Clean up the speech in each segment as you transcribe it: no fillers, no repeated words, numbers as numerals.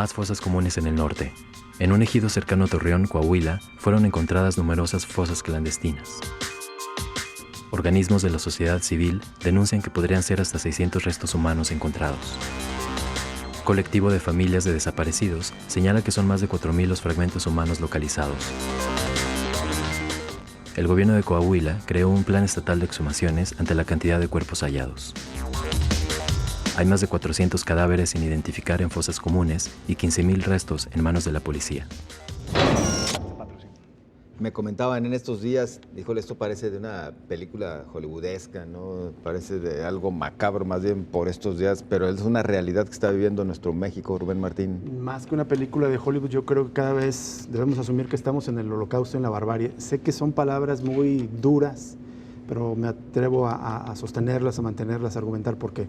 Más fosas comunes en el norte. En un ejido cercano a Torreón, Coahuila, fueron encontradas numerosas fosas clandestinas. Organismos de la sociedad civil denuncian que podrían ser hasta 600 restos humanos encontrados. Colectivo de familias de desaparecidos señala que son más de 4.000 los fragmentos humanos localizados. El gobierno de Coahuila creó un plan estatal de exhumaciones ante la cantidad de cuerpos hallados. Hay más de 400 cadáveres sin identificar en fosas comunes y 15.000 restos en manos de la policía. Me comentaban en estos días, híjole, esto parece de una película hollywoodesca, ¿no? Parece de algo macabro más bien por estos días, pero es una realidad que está viviendo nuestro México, Rubén Martín. Más que una película de Hollywood, yo creo que cada vez debemos asumir que estamos en el holocausto, en la barbarie. Sé que son palabras muy duras, pero me atrevo a sostenerlas, a mantenerlas, a argumentar, porque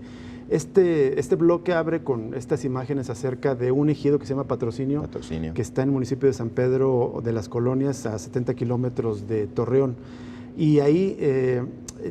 este bloque abre con estas imágenes acerca de un ejido que se llama Patrocinio, que está en el municipio de San Pedro de las Colonias, a 70 kilómetros de Torreón. Y ahí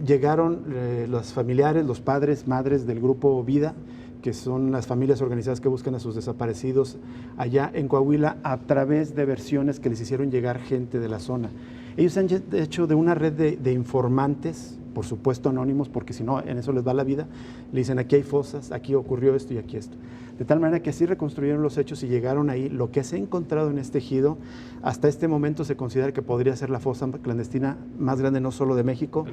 llegaron los familiares, los padres, madres del grupo Vida, que son las familias organizadas que buscan a sus desaparecidos allá en Coahuila, a través de versiones que les hicieron llegar gente de la zona. Ellos han hecho de una red de informantes, por supuesto anónimos, porque si no, en eso les va la vida. Le dicen, aquí hay fosas, aquí ocurrió esto y aquí esto. De tal manera que así reconstruyeron los hechos y llegaron ahí. Lo que se ha encontrado en este ejido, hasta este momento se considera que podría ser la fosa clandestina más grande no solo de México,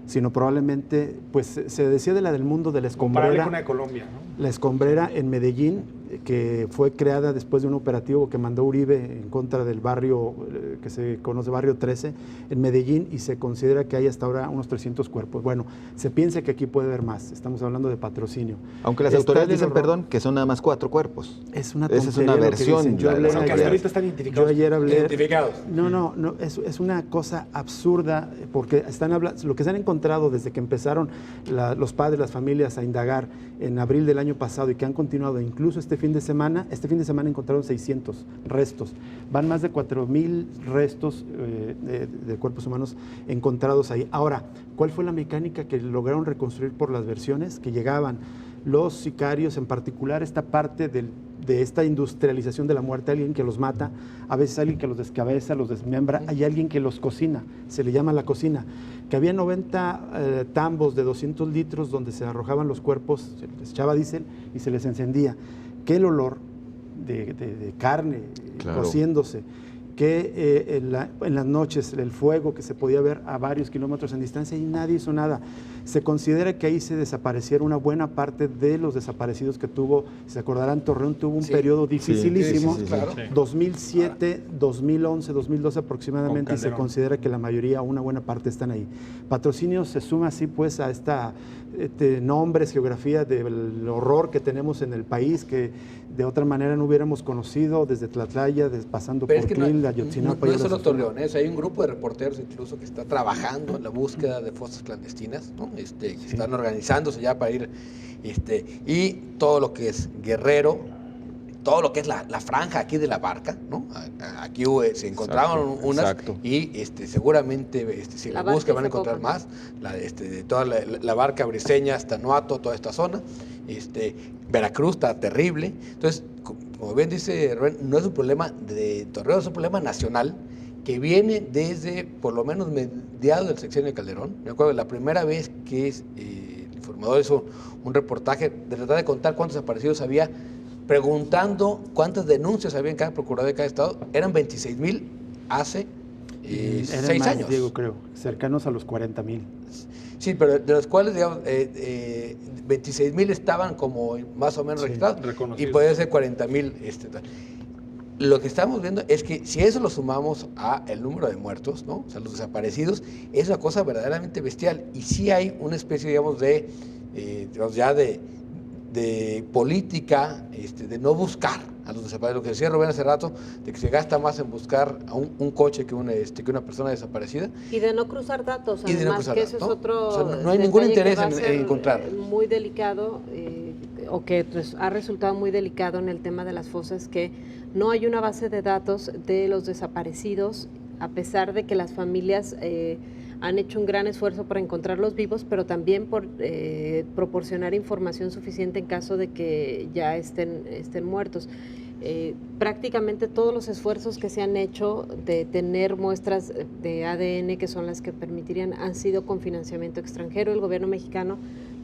sino probablemente, pues se decía de la del mundo, de la escombrera. Comparable con la de Colombia, ¿no? La escombrera en Medellín, que fue creada después de un operativo que mandó Uribe en contra del barrio que se conoce Barrio 13 en Medellín, y se considera que hay hasta ahora unos 300 cuerpos. Bueno, se piensa que aquí puede haber más, estamos hablando de Patrocinio. Aunque las autoridades dicen, perdón, que son nada más 4 cuerpos. Es una tontería. Esa es una versión. Aunque hasta ahorita están identificados. Yo ayer hablé. Identificados. No, es una cosa absurda, porque están hablando, lo que se han encontrado desde que empezaron los padres, las familias a indagar en abril del año pasado y que han continuado incluso este fin de semana encontraron 600 restos. Van más de 4.000 restos de cuerpos humanos encontrados ahí. Ahora, ¿cuál fue la mecánica que lograron reconstruir por las versiones? Que llegaban los sicarios, en particular esta parte de esta industrialización de la muerte, alguien que los mata, a veces alguien que los descabeza, los desmembra, hay alguien que los cocina, se le llama la cocina, que había 90 tambos de 200 litros donde se arrojaban los cuerpos, se les echaba diésel y se les encendía. Que el olor de carne cociéndose, que en las noches el fuego que se podía ver a varios kilómetros en distancia y nadie hizo nada. Se considera que ahí se desaparecieron una buena parte de los desaparecidos que tuvo. Se acordarán, Torreón tuvo un periodo dificilísimo, 2007, 2011, 2012 aproximadamente, y se considera que la mayoría, una buena parte, están ahí. Patrocinio se suma así pues a nombres, geografía del horror que tenemos en el país, que de otra manera no hubiéramos conocido, desde Tlatlaya, pasando por Clil, Ayotzinapa. No es solo Torreón, hay un grupo de reporteros incluso que está trabajando en la búsqueda de fosas clandestinas, ¿no? Que están organizándose ya para ir, y todo lo que es Guerrero, todo lo que es la franja aquí de la Barca, ¿no? Aquí se encontraron unas y seguramente si la buscan van a encontrar más, de toda la Barca briseña hasta Noato, toda esta zona. Veracruz está terrible. Entonces, como bien dice Rubén, no es un problema de Torreón, es un problema nacional que viene desde por lo menos mediados del sexenio de Calderón. Me acuerdo la primera vez que el informador hizo un reportaje de tratar de contar cuántos desaparecidos había, preguntando cuántas denuncias había en cada procurador de cada estado. Eran 26,000 hace 6 años. Diego, creo, cercanos a los 40,000. Sí, pero de los cuales, digamos, 26,000 estaban como más o menos registrados, y puede ser 40,000. Lo que estamos viendo es que si eso lo sumamos a el número de muertos, ¿no? O sea, los desaparecidos, es una cosa verdaderamente bestial. Y sí hay una especie, digamos, de política, de no buscar a los desaparecidos. Lo que decía Rubén hace rato, de que se gasta más en buscar a un coche que una persona desaparecida. Y de no cruzar datos, además, no cruzar que eso datos, es otro. O sea, no hay ningún interés en encontrar. Muy delicado, o que ha resultado muy delicado en el tema de las fosas, que no hay una base de datos de los desaparecidos, a pesar de que las familias han hecho un gran esfuerzo para encontrarlos vivos, pero también por proporcionar información suficiente en caso de que ya estén muertos. prácticamente todos los esfuerzos que se han hecho de tener muestras de ADN, que son las que permitirían, han sido con financiamiento extranjero. El gobierno mexicano,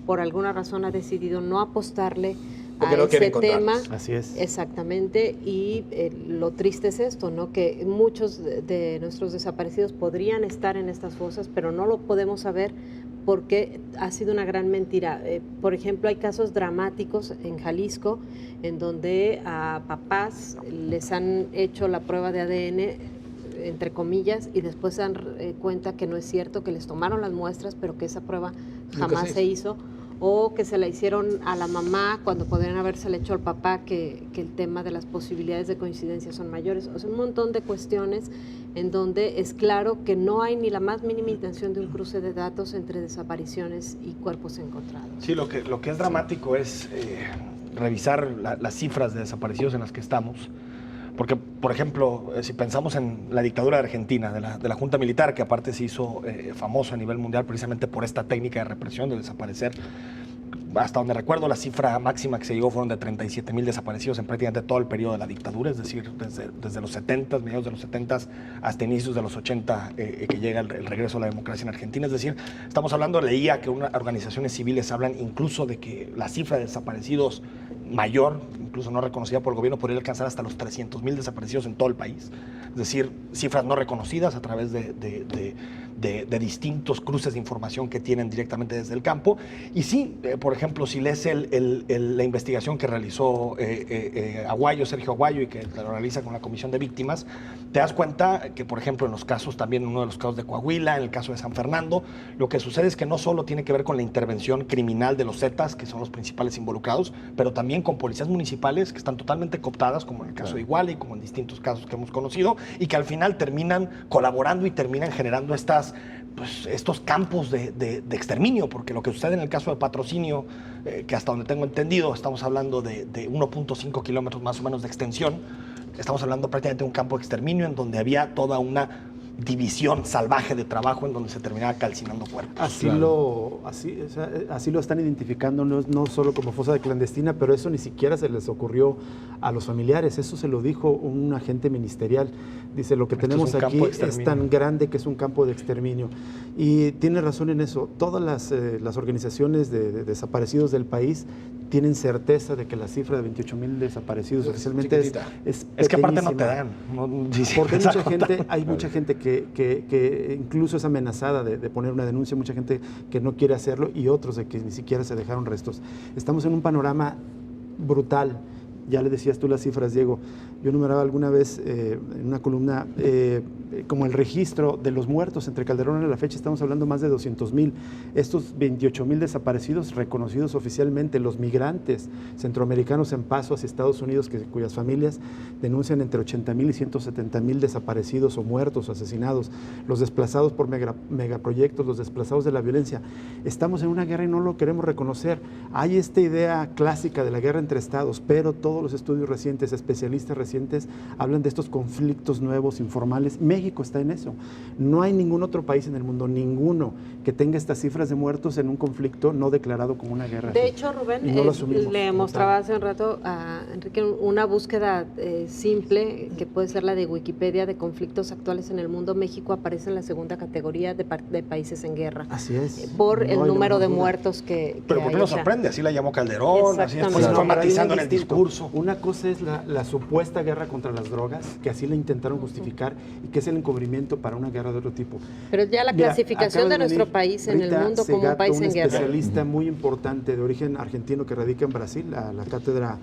por alguna razón, ha decidido no apostarle a ese tema. Así es. Exactamente, y lo triste es esto, ¿no? Que muchos de nuestros desaparecidos podrían estar en estas fosas, pero no lo podemos saber porque ha sido una gran mentira. Por ejemplo, hay casos dramáticos en Jalisco en donde a papás les han hecho la prueba de ADN, entre comillas, y después se dan cuenta que no es cierto, que les tomaron las muestras, pero que esa prueba jamás se hizo, o que se la hicieron a la mamá cuando podrían habérsela hecho al papá, que el tema de las posibilidades de coincidencia son mayores. O sea, un montón de cuestiones en donde es claro que no hay ni la más mínima intención de un cruce de datos entre desapariciones y cuerpos encontrados. Sí, lo que es dramático es revisar las cifras de desaparecidos en las que estamos. Porque, por ejemplo, si pensamos en la dictadura de Argentina, de la Junta Militar, que aparte se hizo famoso a nivel mundial precisamente por esta técnica de represión, de desaparecer, hasta donde recuerdo, la cifra máxima que se llegó fueron de 37,000 desaparecidos en prácticamente todo el periodo de la dictadura, es decir, desde los 70, mediados de los 70 hasta inicios de los 80, que llega el regreso a la democracia en Argentina. Es decir, estamos hablando, leía que unas organizaciones civiles hablan incluso de que la cifra de desaparecidos mayor, incluso no reconocida por el gobierno, podría alcanzar hasta los 300,000 desaparecidos en todo el país. Es decir, cifras no reconocidas a través de distintos cruces de información que tienen directamente desde el campo. Y sí, por ejemplo, si lees la investigación que realizó Sergio Aguayo, y que lo realiza con la Comisión de Víctimas, te das cuenta que, por ejemplo, en los casos, también en uno de los casos de Coahuila, en el caso de San Fernando, lo que sucede es que no solo tiene que ver con la intervención criminal de los Zetas, que son los principales involucrados, pero también con policías municipales que están totalmente cooptadas, como en el caso de Iguala y como en distintos casos que hemos conocido, y que al final terminan colaborando y terminan generando estos campos de exterminio, porque lo que sucede en el caso de Patrocinio, que hasta donde tengo entendido, estamos hablando de 1.5 kilómetros más o menos de extensión, estamos hablando prácticamente de un campo de exterminio en donde había toda una división salvaje de trabajo en donde se terminaba calcinando cuerpos. Así lo están identificando, no solo como fosa clandestina, pero eso ni siquiera se les ocurrió a los familiares, eso se lo dijo un agente ministerial. Dice, lo que tenemos aquí es tan grande que es un campo de exterminio. Y tiene razón en eso. Todas las organizaciones de desaparecidos del país tienen certeza de que la cifra de 28,000 desaparecidos oficialmente es que aparte no te dan. Porque hay mucha gente que incluso es amenazada de poner una denuncia, mucha gente que no quiere hacerlo y otros de que ni siquiera se dejaron restos. Estamos en un panorama brutal. Ya le decías tú las cifras, Diego. Yo enumeraba alguna vez en una columna como el registro de los muertos entre Calderón y la fecha, estamos hablando más de 200,000. Estos 28,000 desaparecidos reconocidos oficialmente, los migrantes centroamericanos en paso hacia Estados Unidos, cuyas familias denuncian entre 80,000 y 170,000 desaparecidos o muertos o asesinados, los desplazados por megaproyectos, los desplazados de la violencia. Estamos en una guerra y no lo queremos reconocer. Hay esta idea clásica de la guerra entre estados, pero todos los estudios recientes, especialistas recientes, hablan de estos conflictos nuevos, informales. México está en eso. No hay ningún otro país en el mundo, ninguno, que tenga estas cifras de muertos en un conflicto no declarado como una guerra. De hecho, Rubén, le mostraba hace un rato a Enrique una búsqueda simple, que puede ser la de Wikipedia, de conflictos actuales en el mundo. México aparece en la segunda categoría de países en guerra. Así es. Por el número de muertos que Pero ¿por qué nos sorprende? Así la llamó Calderón, así después se fue matizando en el discurso. Una cosa es la supuesta guerra contra las drogas, que así la intentaron justificar, y que es el encubrimiento para una guerra de otro tipo. Pero ya la clasificación de nuestro país en el mundo como un país en guerra. Un especialista muy importante de origen argentino que radica en Brasil, a la cátedra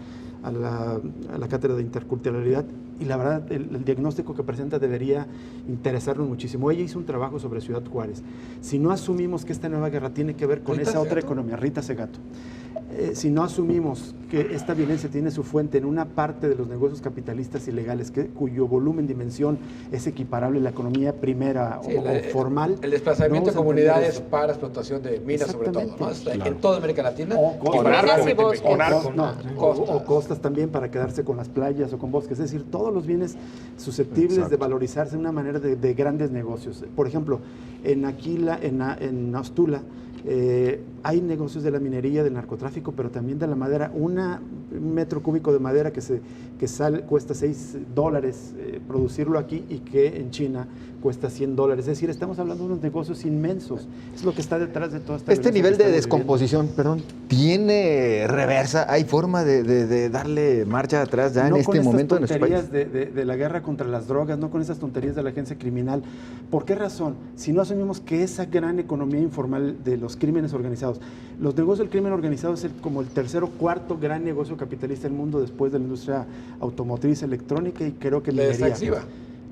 de interculturalidad, y la verdad el diagnóstico que presenta debería interesarnos muchísimo. Ella hizo un trabajo sobre Ciudad Juárez. Si no asumimos que esta nueva guerra tiene que ver con esa otra economía, Rita Segato, si no asumimos que esta violencia tiene su fuente en una parte de los negocios capitalistas ilegales, cuyo volumen, dimensión es equiparable a la economía primera o formal. El desplazamiento de comunidades para explotación de minas, sobre todo, ¿no? Claro. En toda América Latina. O costas también para quedarse con las playas o con bosques. Es decir, todo todos los bienes susceptibles Exacto. de valorizarse de una manera de grandes negocios. Por ejemplo, en Aquila, en Astula, hay negocios de la minería, del narcotráfico, pero también de la madera. Un metro cúbico de madera que cuesta $6 producirlo aquí y que en China cuesta $100. Es decir, estamos hablando de unos negocios inmensos. Es lo que está detrás de toda esta Este violencia nivel que de estamos descomposición, perdón, ¿tiene reversa? ¿Hay forma de darle marcha atrás ya no en este momento en con nuestro estas país? tonterías de la guerra contra las drogas, no con esas tonterías de la agencia criminal. ¿Por qué razón? Si no asumimos que esa gran economía informal de los crímenes organizados, los negocios del crimen organizado es como el tercer o cuarto gran negocio capitalista del mundo después de la industria automotriz, electrónica y creo que La minería. extractiva.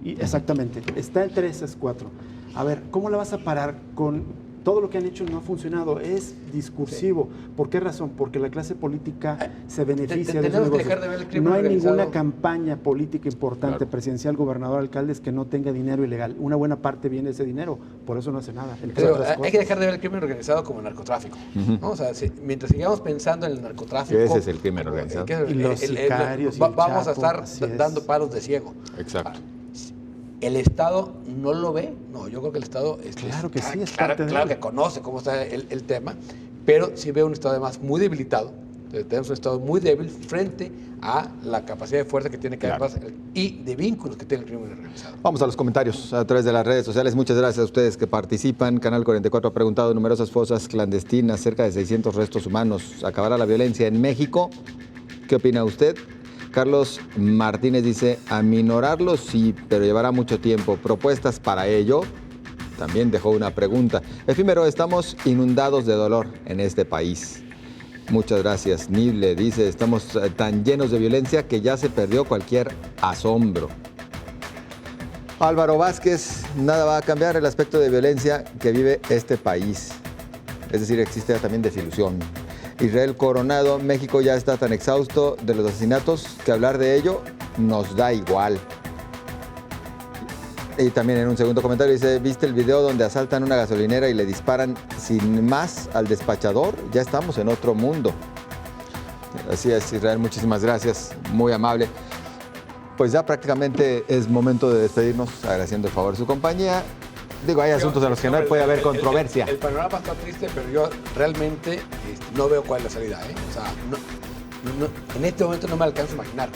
Y exactamente, está entre esas cuatro. A ver, ¿cómo la vas a parar con todo lo que han hecho? No ha funcionado, es discursivo. ¿Por qué razón? Porque la clase política se beneficia de esos tenemos que negocios. dejar de ver el crimen No hay organizado. ninguna campaña política importante, Claro. presidencial, gobernador, alcaldes, que no tenga dinero ilegal. Una buena parte viene de ese dinero, por eso no hace nada. entre Pero otras hay cosas. que dejar de ver el crimen organizado como narcotráfico. ¿no? O sea, mientras sigamos pensando en el narcotráfico... Que ese es el crimen organizado. Y los sicarios y el vamos a Chapo, estar así es. dando palos de ciego. Exacto. ¿El Estado no lo ve? No, yo creo que el Estado... Claro que sí, es claro, parte de claro él. que conoce cómo está el tema, pero sí ve un Estado además muy debilitado. Tenemos un Estado muy débil frente a la capacidad de fuerza que tiene que Claro. haber y de vínculos que tiene el crimen organizado. Vamos a los comentarios a través de las redes sociales. Muchas gracias a ustedes que participan. Canal 44 ha preguntado: numerosas fosas clandestinas, cerca de 600 restos humanos. ¿Acabará la violencia en México? ¿Qué opina usted? Carlos Martínez dice: aminorarlo sí, pero llevará mucho tiempo. ¿Propuestas para ello? También dejó una pregunta. Efímero: estamos inundados de dolor en este país. Muchas gracias. Nible dice: estamos tan llenos de violencia que ya se perdió cualquier asombro. Álvaro Vázquez: nada va a cambiar el aspecto de violencia que vive este país. Es decir, existe también desilusión. Israel Coronado: México ya está tan exhausto de los asesinatos que hablar de ello nos da igual. Y también en un segundo comentario dice: ¿viste el video donde asaltan una gasolinera y le disparan sin más al despachador? Ya estamos en otro mundo. Así es, Israel, muchísimas gracias, muy amable. Pues ya prácticamente es momento de despedirnos, agradeciendo el favor de su compañía. Digo, hay asuntos en los que no puede haber controversia. El panorama está triste, pero yo realmente no veo cuál es la salida. O sea, en este momento no me alcanzo a imaginar.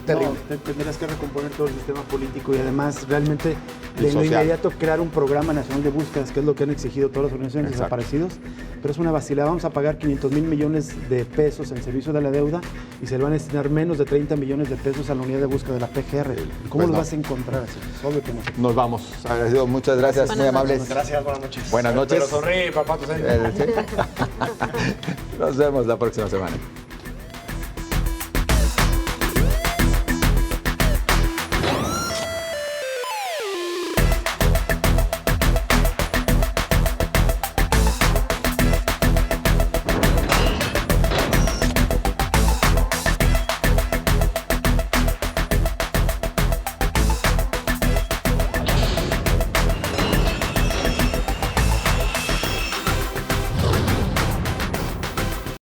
Terrible. No, tendrías que recomponer todo el sistema político y además realmente de social. inmediato crear un programa nacional de búsquedas, que es lo que han exigido todas las organizaciones de Exacto. desaparecidos, pero es una vacilada. Vamos a pagar 500,000 millones de pesos en servicio de la deuda y se le van a destinar menos de 30 millones de pesos a la unidad de búsqueda de la PGR. ¿Cómo Pues lo no. vas a encontrar así? Es obvio que no. Nos vamos. Agradecido, muchas gracias, muy Buenas amables. noches. Gracias, buenas noches. Buenas noches. Pero sonríe, papá, tú sabes. Sí. Nos vemos la próxima semana.